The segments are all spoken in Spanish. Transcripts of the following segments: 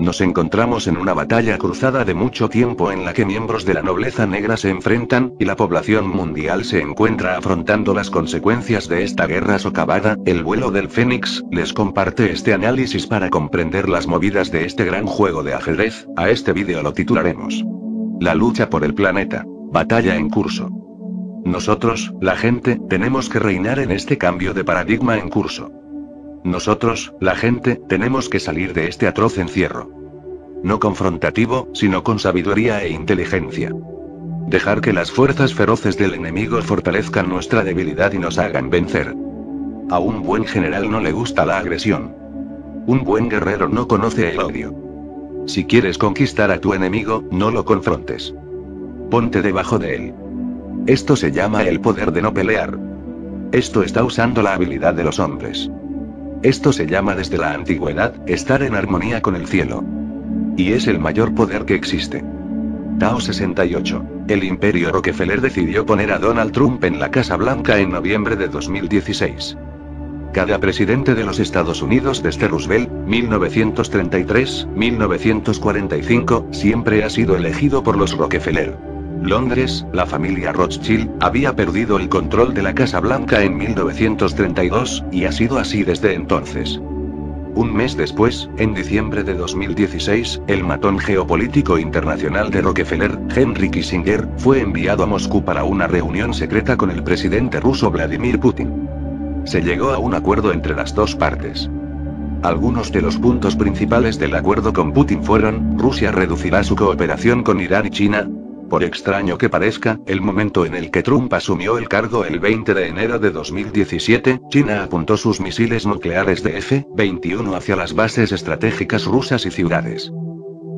Nos encontramos en una batalla cruzada de mucho tiempo en la que miembros de la nobleza negra se enfrentan, y la población mundial se encuentra afrontando las consecuencias de esta guerra socavada. El vuelo del Fénix les comparte este análisis para comprender las movidas de este gran juego de ajedrez. A este vídeo lo titularemos: La lucha por el planeta. Batalla en curso. Nosotros, la gente, tenemos que reinar en este cambio de paradigma en curso. Nosotros, la gente, tenemos que salir de este atroz encierro. No confrontativo, sino con sabiduría e inteligencia. Dejar que las fuerzas feroces del enemigo fortalezcan nuestra debilidad y nos hagan vencer. A un buen general no le gusta la agresión. Un buen guerrero no conoce el odio. Si quieres conquistar a tu enemigo, no lo confrontes. Ponte debajo de él. Esto se llama el poder de no pelear. Esto está usando la habilidad de los hombres. Esto se llama desde la antigüedad, estar en armonía con el cielo. Y es el mayor poder que existe. Tao 68. El Imperio Rockefeller decidió poner a Donald Trump en la Casa Blanca en noviembre de 2016. Cada presidente de los Estados Unidos desde Roosevelt, 1933-1945, siempre ha sido elegido por los Rockefeller. Londres, la familia Rothschild, había perdido el control de la Casa Blanca en 1932, y ha sido así desde entonces. Un mes después, en diciembre de 2016, el matón geopolítico internacional de Rockefeller, Henry Kissinger, fue enviado a Moscú para una reunión secreta con el presidente ruso Vladimir Putin. Se llegó a un acuerdo entre las dos partes. Algunos de los puntos principales del acuerdo con Putin fueron: Rusia reducirá su cooperación con Irán y China. Por extraño que parezca, el momento en el que Trump asumió el cargo el 20 de enero de 2017, China apuntó sus misiles nucleares de F-21 hacia las bases estratégicas rusas y ciudades.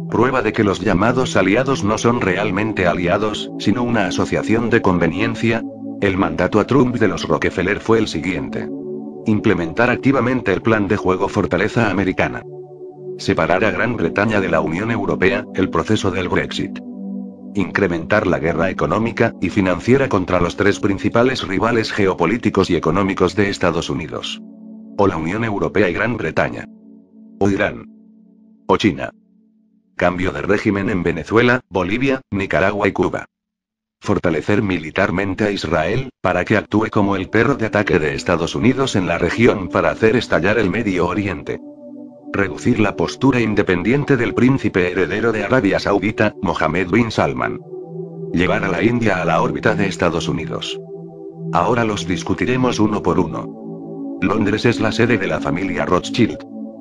Prueba de que los llamados aliados no son realmente aliados, sino una asociación de conveniencia. El mandato a Trump de los Rockefeller fue el siguiente: implementar activamente el plan de juego Fortaleza Americana. Separar a Gran Bretaña de la Unión Europea, el proceso del Brexit. Incrementar la guerra económica y financiera contra los tres principales rivales geopolíticos y económicos de Estados Unidos. O la Unión Europea y Gran Bretaña. O Irán. O China. Cambio de régimen en Venezuela, Bolivia, Nicaragua y Cuba. Fortalecer militarmente a Israel, para que actúe como el perro de ataque de Estados Unidos en la región para hacer estallar el Medio Oriente. Reducir la postura independiente del príncipe heredero de Arabia Saudita, Mohammed bin Salman. Llevar a la India a la órbita de Estados Unidos. Ahora los discutiremos uno por uno. Londres es la sede de la familia Rothschild.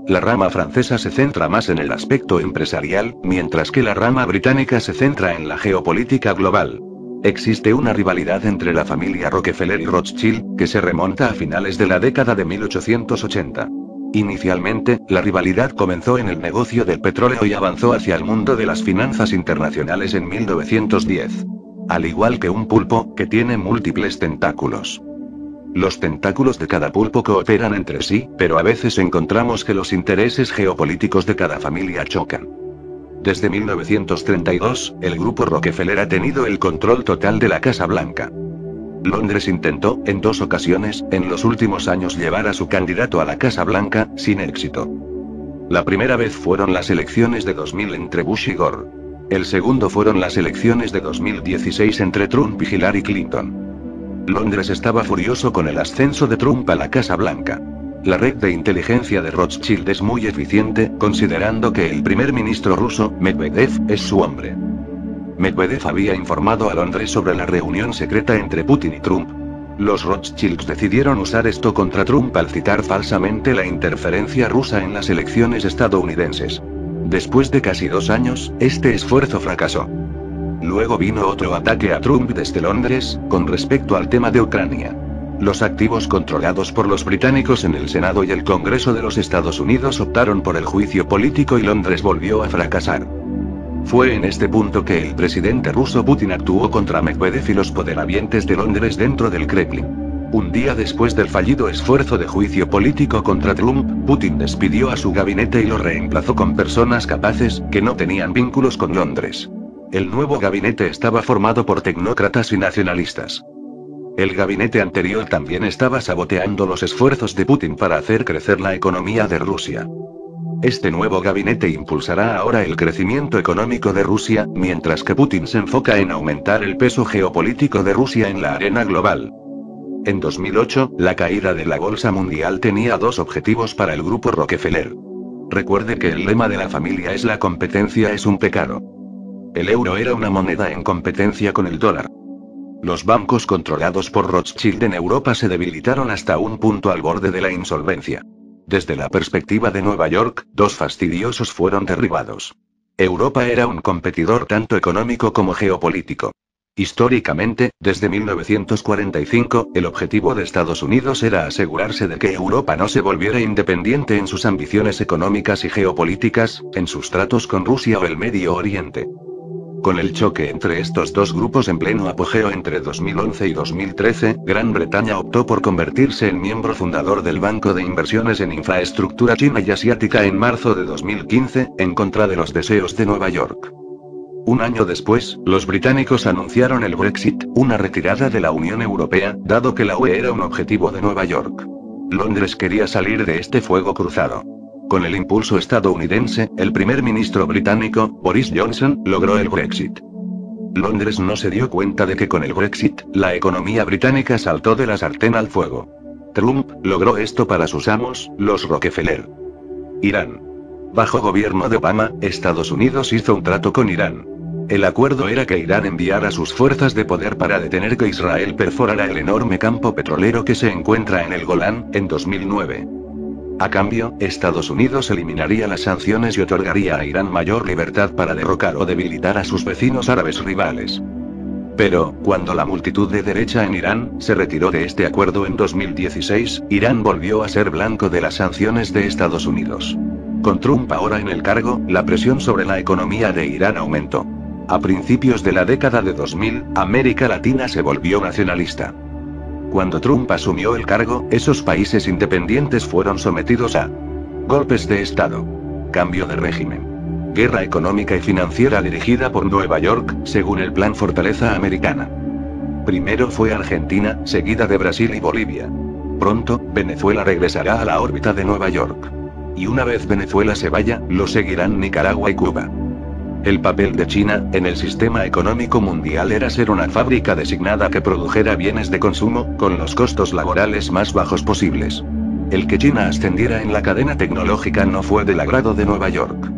La rama francesa se centra más en el aspecto empresarial, mientras que la rama británica se centra en la geopolítica global. Existe una rivalidad entre la familia Rockefeller y Rothschild, que se remonta a finales de la década de 1880. Inicialmente, la rivalidad comenzó en el negocio del petróleo y avanzó hacia el mundo de las finanzas internacionales en 1910. Al igual que un pulpo, que tiene múltiples tentáculos. Los tentáculos de cada pulpo cooperan entre sí, pero a veces encontramos que los intereses geopolíticos de cada familia chocan. Desde 1932, el grupo Rockefeller ha tenido el control total de la Casa Blanca. Londres intentó, en 2 ocasiones, en los últimos años llevar a su candidato a la Casa Blanca, sin éxito. La primera vez fueron las elecciones de 2000 entre Bush y Gore. El segundo fueron las elecciones de 2016 entre Trump y Hillary Clinton. Londres estaba furioso con el ascenso de Trump a la Casa Blanca. La red de inteligencia de Rothschild es muy eficiente, considerando que el primer ministro ruso, Medvedev, es su hombre. Medvedev había informado a Londres sobre la reunión secreta entre Putin y Trump. Los Rothschilds decidieron usar esto contra Trump al citar falsamente la interferencia rusa en las elecciones estadounidenses. Después de casi 2 años, este esfuerzo fracasó. Luego vino otro ataque a Trump desde Londres, con respecto al tema de Ucrania. Los activos controlados por los británicos en el Senado y el Congreso de los Estados Unidos optaron por el juicio político y Londres volvió a fracasar. Fue en este punto que el presidente ruso Putin actuó contra Medvedev y los poderamientos de Londres dentro del Kremlin. Un día después del fallido esfuerzo de juicio político contra Trump, Putin despidió a su gabinete y lo reemplazó con personas capaces, que no tenían vínculos con Londres. El nuevo gabinete estaba formado por tecnócratas y nacionalistas. El gabinete anterior también estaba saboteando los esfuerzos de Putin para hacer crecer la economía de Rusia. Este nuevo gabinete impulsará ahora el crecimiento económico de Rusia, mientras que Putin se enfoca en aumentar el peso geopolítico de Rusia en la arena global. En 2008, la caída de la bolsa mundial tenía dos objetivos para el grupo Rockefeller. Recuerde que el lema de la familia es la competencia es un pecado. El euro era una moneda en competencia con el dólar. Los bancos controlados por Rothschild en Europa se debilitaron hasta un punto al borde de la insolvencia. Desde la perspectiva de Nueva York, dos fastidiosos fueron derribados. Europa era un competidor tanto económico como geopolítico. Históricamente, desde 1945, el objetivo de Estados Unidos era asegurarse de que Europa no se volviera independiente en sus ambiciones económicas y geopolíticas, en sus tratos con Rusia o el Medio Oriente. Con el choque entre estos dos grupos en pleno apogeo entre 2011 y 2013, Gran Bretaña optó por convertirse en miembro fundador del Banco de Inversiones en Infraestructura China y Asiática en marzo de 2015, en contra de los deseos de Nueva York. Un año después, los británicos anunciaron el Brexit, una retirada de la Unión Europea, dado que la UE era un objetivo de Nueva York. Londres quería salir de este fuego cruzado. Con el impulso estadounidense, el primer ministro británico, Boris Johnson, logró el Brexit. Londres no se dio cuenta de que con el Brexit, la economía británica saltó de la sartén al fuego. Trump logró esto para sus amos, los Rockefeller. Irán. Bajo gobierno de Obama, Estados Unidos hizo un trato con Irán. El acuerdo era que Irán enviara sus fuerzas de poder para detener que Israel perforara el enorme campo petrolero que se encuentra en el Golán, en 2009. A cambio, Estados Unidos eliminaría las sanciones y otorgaría a Irán mayor libertad para derrocar o debilitar a sus vecinos árabes rivales. Pero, cuando la multitud de derecha en Irán se retiró de este acuerdo en 2016, Irán volvió a ser blanco de las sanciones de Estados Unidos. Con Trump ahora en el cargo, la presión sobre la economía de Irán aumentó. A principios de la década de 2000, América Latina se volvió nacionalista. Cuando Trump asumió el cargo, esos países independientes fueron sometidos a golpes de Estado, cambio de régimen, guerra económica y financiera dirigida por Nueva York, según el Plan Fortaleza Americana. Primero fue Argentina, seguida de Brasil y Bolivia. Pronto, Venezuela regresará a la órbita de Nueva York. Y una vez Venezuela se vaya, lo seguirán Nicaragua y Cuba. El papel de China, en el sistema económico mundial era ser una fábrica designada que produjera bienes de consumo, con los costos laborales más bajos posibles. El que China ascendiera en la cadena tecnológica no fue del agrado de Nueva York.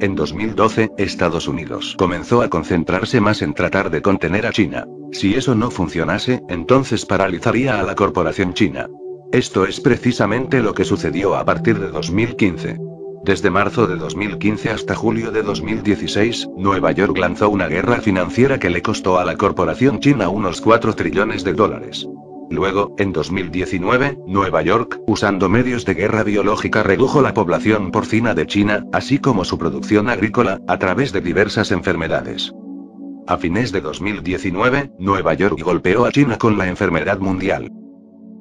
En 2012, Estados Unidos comenzó a concentrarse más en tratar de contener a China. Si eso no funcionase, entonces paralizaría a la corporación china. Esto es precisamente lo que sucedió a partir de 2015. Desde marzo de 2015 hasta julio de 2016, Nueva York lanzó una guerra financiera que le costó a la corporación china unos 4 trillones de dólares. Luego, en 2019, Nueva York, usando medios de guerra biológica, redujo la población porcina de China, así como su producción agrícola, a través de diversas enfermedades. A fines de 2019, Nueva York golpeó a China con la enfermedad mundial.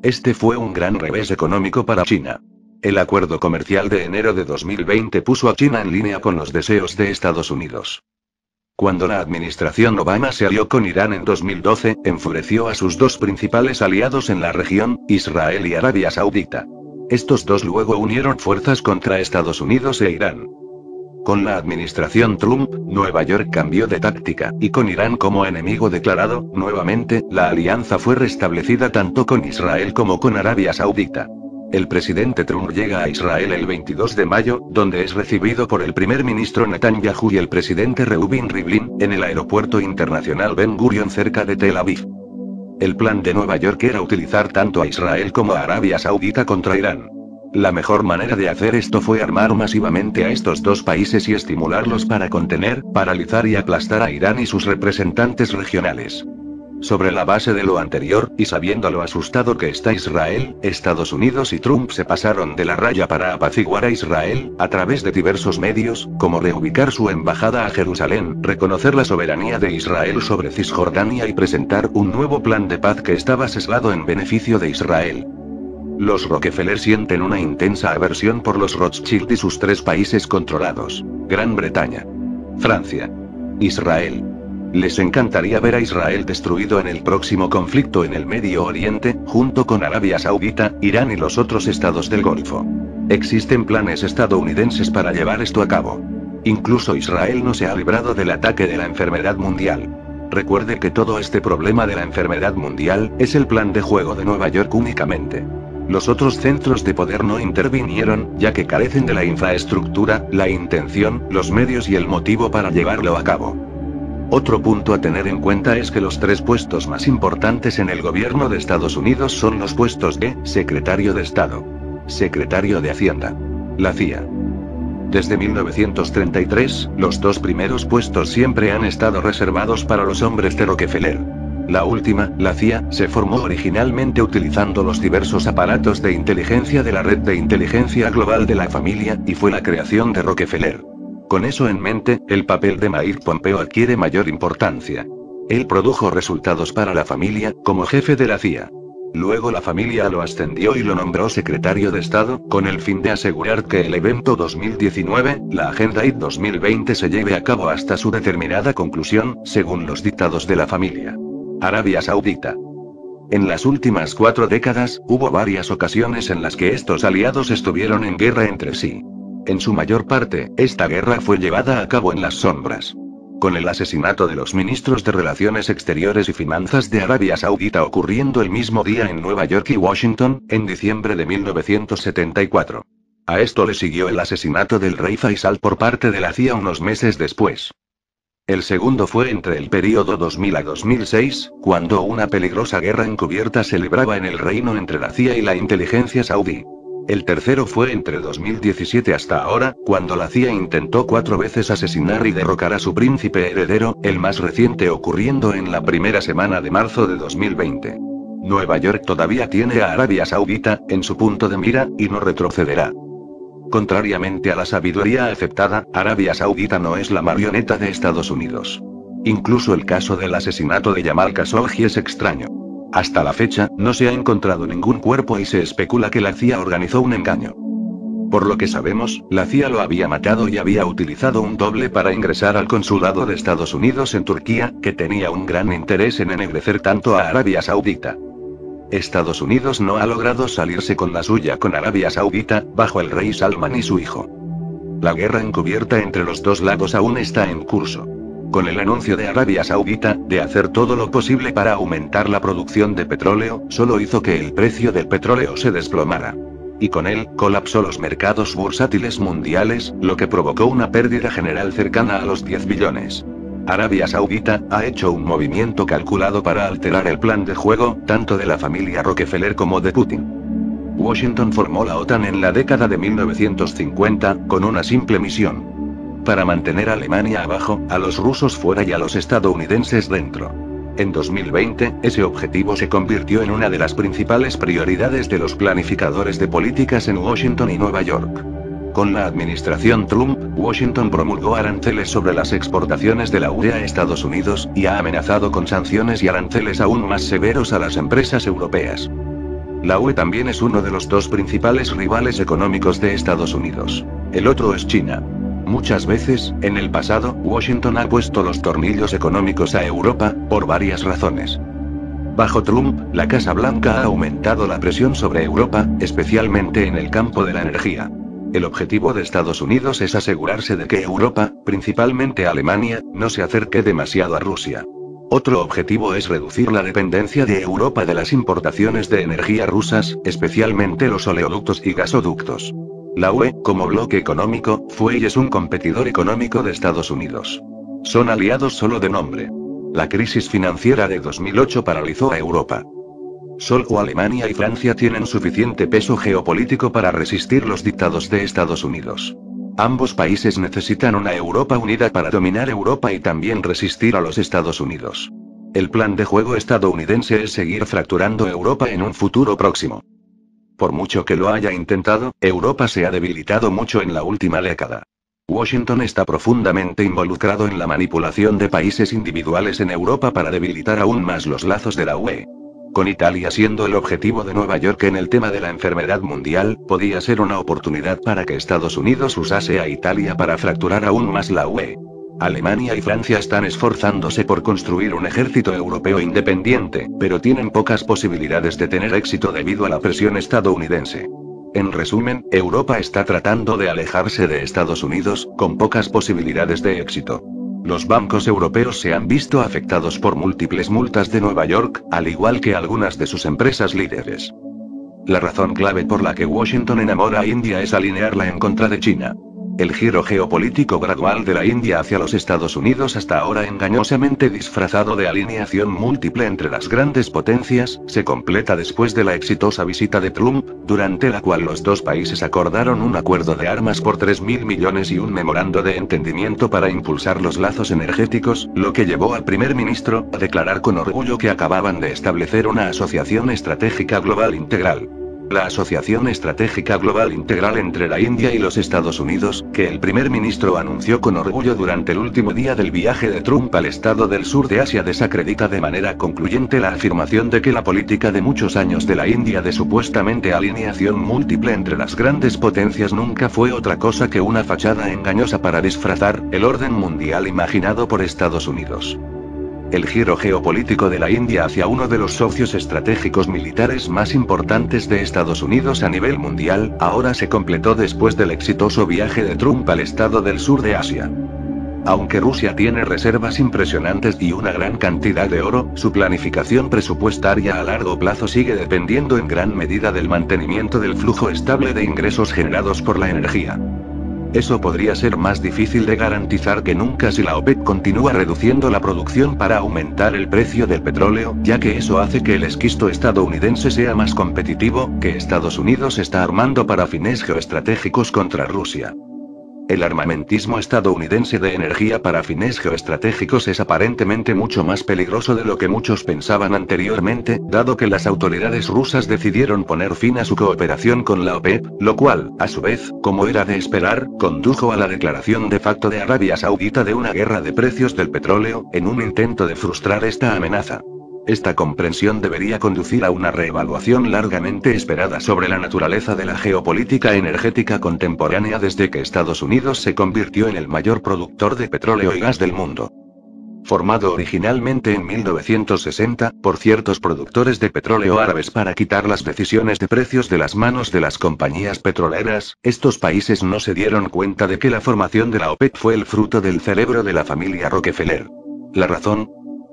Este fue un gran revés económico para China. El acuerdo comercial de enero de 2020 puso a China en línea con los deseos de Estados Unidos. Cuando la administración Obama se alió con Irán en 2012, enfureció a sus dos principales aliados en la región, Israel y Arabia Saudita. Estos dos luego unieron fuerzas contra Estados Unidos e Irán. Con la administración Trump, Nueva York cambió de táctica, y con Irán como enemigo declarado, nuevamente, la alianza fue restablecida tanto con Israel como con Arabia Saudita. El presidente Trump llega a Israel el 22 de mayo, donde es recibido por el primer ministro Netanyahu y el presidente Reuven Rivlin, en el aeropuerto internacional Ben Gurion cerca de Tel Aviv. El plan de Nueva York era utilizar tanto a Israel como a Arabia Saudita contra Irán. La mejor manera de hacer esto fue armar masivamente a estos dos países y estimularlos para contener, paralizar y aplastar a Irán y sus representantes regionales. Sobre la base de lo anterior, y sabiendo lo asustado que está Israel, Estados Unidos y Trump se pasaron de la raya para apaciguar a Israel, a través de diversos medios, como reubicar su embajada a Jerusalén, reconocer la soberanía de Israel sobre Cisjordania y presentar un nuevo plan de paz que estaba sesgado en beneficio de Israel. Los Rockefeller sienten una intensa aversión por los Rothschild y sus tres países controlados: Gran Bretaña, Francia, Israel. Les encantaría ver a Israel destruido en el próximo conflicto en el Medio Oriente, junto con Arabia Saudita, Irán y los otros estados del Golfo. Existen planes estadounidenses para llevar esto a cabo. Incluso Israel no se ha librado del ataque de la enfermedad mundial. Recuerde que todo este problema de la enfermedad mundial es el plan de juego de Nueva York únicamente. Los otros centros de poder no intervinieron, ya que carecen de la infraestructura, la intención, los medios y el motivo para llevarlo a cabo. Otro punto a tener en cuenta es que los 3 puestos más importantes en el gobierno de Estados Unidos son los puestos de Secretario de Estado, Secretario de Hacienda, la CIA. Desde 1933, los 2 primeros puestos siempre han estado reservados para los hombres de Rockefeller. La última, la CIA, se formó originalmente utilizando los diversos aparatos de inteligencia de la red de inteligencia global de la familia, y fue la creación de Rockefeller. Con eso en mente, el papel de Mike Pompeo adquiere mayor importancia. Él produjo resultados para la familia, como jefe de la CIA. Luego la familia lo ascendió y lo nombró secretario de Estado, con el fin de asegurar que el evento 2019, la Agenda IT 2020 se lleve a cabo hasta su determinada conclusión, según los dictados de la familia. Arabia Saudita. En las últimas 4 décadas, hubo varias ocasiones en las que estos aliados estuvieron en guerra entre sí. En su mayor parte, esta guerra fue llevada a cabo en las sombras. Con el asesinato de los ministros de Relaciones Exteriores y Finanzas de Arabia Saudita ocurriendo el mismo día en Nueva York y Washington, en diciembre de 1974. A esto le siguió el asesinato del rey Faisal por parte de la CIA unos meses después. El segundo fue entre el período 2000 a 2006, cuando una peligrosa guerra encubierta se libraba en el reino entre la CIA y la inteligencia saudí. El tercero fue entre 2017 hasta ahora, cuando la CIA intentó 4 veces asesinar y derrocar a su príncipe heredero, el más reciente ocurriendo en la primera semana de marzo de 2020. Nueva York todavía tiene a Arabia Saudita en su punto de mira, y no retrocederá. Contrariamente a la sabiduría aceptada, Arabia Saudita no es la marioneta de Estados Unidos. Incluso el caso del asesinato de Jamal Khashoggi es extraño. Hasta la fecha, no se ha encontrado ningún cuerpo y se especula que la CIA organizó un engaño. Por lo que sabemos, la CIA lo había matado y había utilizado un doble para ingresar al consulado de Estados Unidos en Turquía, que tenía un gran interés en ennegrecer tanto a Arabia Saudita. Estados Unidos no ha logrado salirse con la suya con Arabia Saudita, bajo el rey Salman y su hijo. La guerra encubierta entre los 2 lados aún está en curso. Con el anuncio de Arabia Saudita, de hacer todo lo posible para aumentar la producción de petróleo, solo hizo que el precio del petróleo se desplomara. Y con él, colapsó los mercados bursátiles mundiales, lo que provocó una pérdida general cercana a los 10 billones. Arabia Saudita ha hecho un movimiento calculado para alterar el plan de juego, tanto de la familia Rockefeller como de Putin. Washington formó la OTAN en la década de 1950, con una simple misión: para mantener a Alemania abajo, a los rusos fuera y a los estadounidenses dentro. En 2020, ese objetivo se convirtió en una de las principales prioridades de los planificadores de políticas en Washington y Nueva York. Con la administración Trump, Washington promulgó aranceles sobre las exportaciones de la UE a Estados Unidos, y ha amenazado con sanciones y aranceles aún más severos a las empresas europeas. La UE también es uno de los 2 principales rivales económicos de Estados Unidos. El otro es China. Muchas veces, en el pasado, Washington ha puesto los tornillos económicos a Europa, por varias razones. Bajo Trump, la Casa Blanca ha aumentado la presión sobre Europa, especialmente en el campo de la energía. El objetivo de Estados Unidos es asegurarse de que Europa, principalmente Alemania, no se acerque demasiado a Rusia. Otro objetivo es reducir la dependencia de Europa de las importaciones de energía rusas, especialmente los oleoductos y gasoductos. La UE, como bloque económico, fue y es un competidor económico de Estados Unidos. Son aliados solo de nombre. La crisis financiera de 2008 paralizó a Europa. Solo Alemania y Francia tienen suficiente peso geopolítico para resistir los dictados de Estados Unidos. Ambos países necesitan una Europa unida para dominar Europa y también resistir a los Estados Unidos. El plan de juego estadounidense es seguir fracturando Europa en un futuro próximo. Por mucho que lo haya intentado, Europa se ha debilitado mucho en la última década. Washington está profundamente involucrado en la manipulación de países individuales en Europa para debilitar aún más los lazos de la UE. Con Italia siendo el objetivo de Nueva York en el tema de la enfermedad mundial, podía ser una oportunidad para que Estados Unidos usase a Italia para fracturar aún más la UE. Alemania y Francia están esforzándose por construir un ejército europeo independiente, pero tienen pocas posibilidades de tener éxito debido a la presión estadounidense. En resumen, Europa está tratando de alejarse de Estados Unidos, con pocas posibilidades de éxito. Los bancos europeos se han visto afectados por múltiples multas de Nueva York, al igual que algunas de sus empresas líderes. La razón clave por la que Washington enamora a India es alinearla en contra de China. El giro geopolítico gradual de la India hacia los Estados Unidos, hasta ahora engañosamente disfrazado de alineación múltiple entre las grandes potencias, se completa después de la exitosa visita de Trump, durante la cual los dos países acordaron un acuerdo de armas por 3.000 millones y un memorando de entendimiento para impulsar los lazos energéticos, lo que llevó al primer ministro a declarar con orgullo que acababan de establecer una asociación estratégica global integral. La Asociación Estratégica Global Integral entre la India y los Estados Unidos, que el primer ministro anunció con orgullo durante el último día del viaje de Trump al estado del sur de Asia, desacredita de manera concluyente la afirmación de que la política de muchos años de la India de supuestamente alineación múltiple entre las grandes potencias nunca fue otra cosa que una fachada engañosa para disfrazar el orden mundial imaginado por Estados Unidos. El giro geopolítico de la India hacia uno de los socios estratégicos militares más importantes de Estados Unidos a nivel mundial, ahora se completó después del exitoso viaje de Trump al estado del sur de Asia. Aunque Rusia tiene reservas impresionantes y una gran cantidad de oro, su planificación presupuestaria a largo plazo sigue dependiendo en gran medida del mantenimiento del flujo estable de ingresos generados por la energía. Eso podría ser más difícil de garantizar que nunca si la OPEP continúa reduciendo la producción para aumentar el precio del petróleo, ya que eso hace que el esquisto estadounidense sea más competitivo, que Estados Unidos está armando para fines geoestratégicos contra Rusia. El armamentismo estadounidense de energía para fines geoestratégicos es aparentemente mucho más peligroso de lo que muchos pensaban anteriormente, dado que las autoridades rusas decidieron poner fin a su cooperación con la OPEP, lo cual, a su vez, como era de esperar, condujo a la declaración de facto de Arabia Saudita de una guerra de precios del petróleo, en un intento de frustrar esta amenaza. Esta comprensión debería conducir a una reevaluación largamente esperada sobre la naturaleza de la geopolítica energética contemporánea desde que Estados Unidos se convirtió en el mayor productor de petróleo y gas del mundo. Formado originalmente en 1960, por ciertos productores de petróleo árabes para quitar las decisiones de precios de las manos de las compañías petroleras, estos países no se dieron cuenta de que la formación de la OPEP fue el fruto del cerebro de la familia Rockefeller. La razón: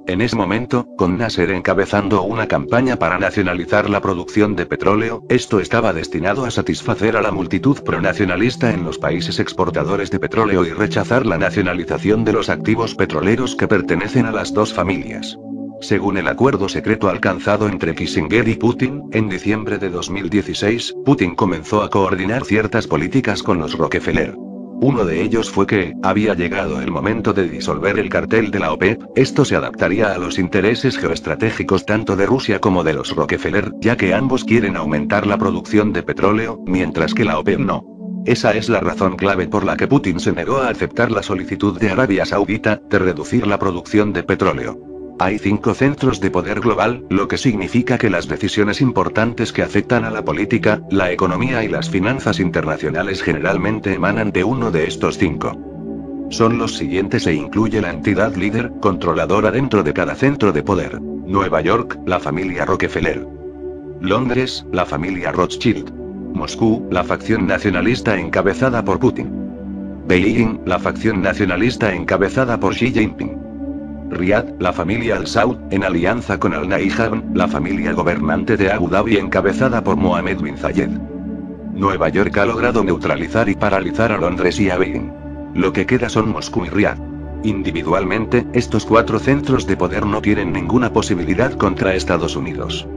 en ese momento, con Nasser encabezando una campaña para nacionalizar la producción de petróleo, esto estaba destinado a satisfacer a la multitud pronacionalista en los países exportadores de petróleo y rechazar la nacionalización de los activos petroleros que pertenecen a las dos familias. Según el acuerdo secreto alcanzado entre Kissinger y Putin, en diciembre de 2016, Putin comenzó a coordinar ciertas políticas con los Rockefeller. Uno de ellos fue que, había llegado el momento de disolver el cartel de la OPEP, esto se adaptaría a los intereses geoestratégicos tanto de Rusia como de los Rockefeller, ya que ambos quieren aumentar la producción de petróleo, mientras que la OPEP no. Esa es la razón clave por la que Putin se negó a aceptar la solicitud de Arabia Saudita, de reducir la producción de petróleo. Hay 5 centros de poder global, lo que significa que las decisiones importantes que afectan a la política, la economía y las finanzas internacionales generalmente emanan de uno de estos 5. Son los siguientes e incluye la entidad líder, controladora dentro de cada centro de poder. Nueva York, la familia Rockefeller. Londres, la familia Rothschild. Moscú, la facción nacionalista encabezada por Putin. Beijing, la facción nacionalista encabezada por Xi Jinping. Riad, la familia Al Saud, en alianza con Al Nahyan, la familia gobernante de Abu Dhabi encabezada por Mohammed bin Zayed. Nueva York ha logrado neutralizar y paralizar a Londres y a Beijing. Lo que queda son Moscú y Riad. Individualmente, estos 4 centros de poder no tienen ninguna posibilidad contra Estados Unidos.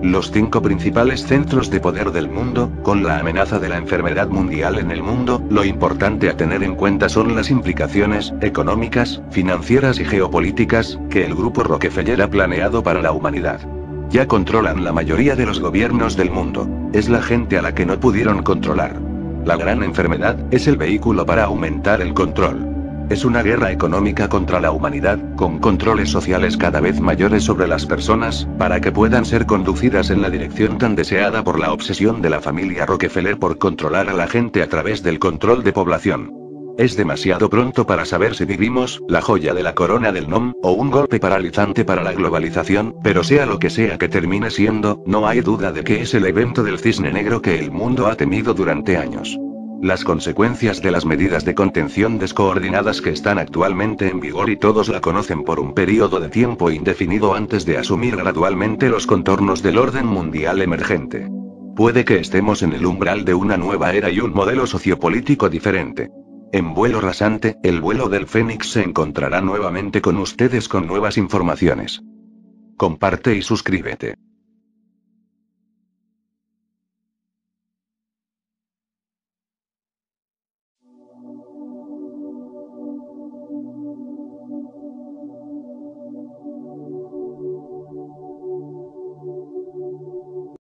Los 5 principales centros de poder del mundo, con la amenaza de la enfermedad mundial en el mundo, lo importante a tener en cuenta son las implicaciones económicas, financieras y geopolíticas que el grupo Rockefeller ha planeado para la humanidad. Ya controlan la mayoría de los gobiernos del mundo. Es la gente a la que no pudieron controlar. La gran enfermedad es el vehículo para aumentar el control. Es una guerra económica contra la humanidad, con controles sociales cada vez mayores sobre las personas, para que puedan ser conducidas en la dirección tan deseada por la obsesión de la familia Rockefeller por controlar a la gente a través del control de población. Es demasiado pronto para saber si vivimos la joya de la corona del NOM, o un golpe paralizante para la globalización, pero sea lo que sea que termine siendo, no hay duda de que es el evento del cisne negro que el mundo ha temido durante años. Las consecuencias de las medidas de contención descoordinadas que están actualmente en vigor y todos la conocen por un periodo de tiempo indefinido antes de asumir gradualmente los contornos del orden mundial emergente. Puede que estemos en el umbral de una nueva era y un modelo sociopolítico diferente. En vuelo rasante, el vuelo del Fénix se encontrará nuevamente con ustedes con nuevas informaciones. Comparte y suscríbete.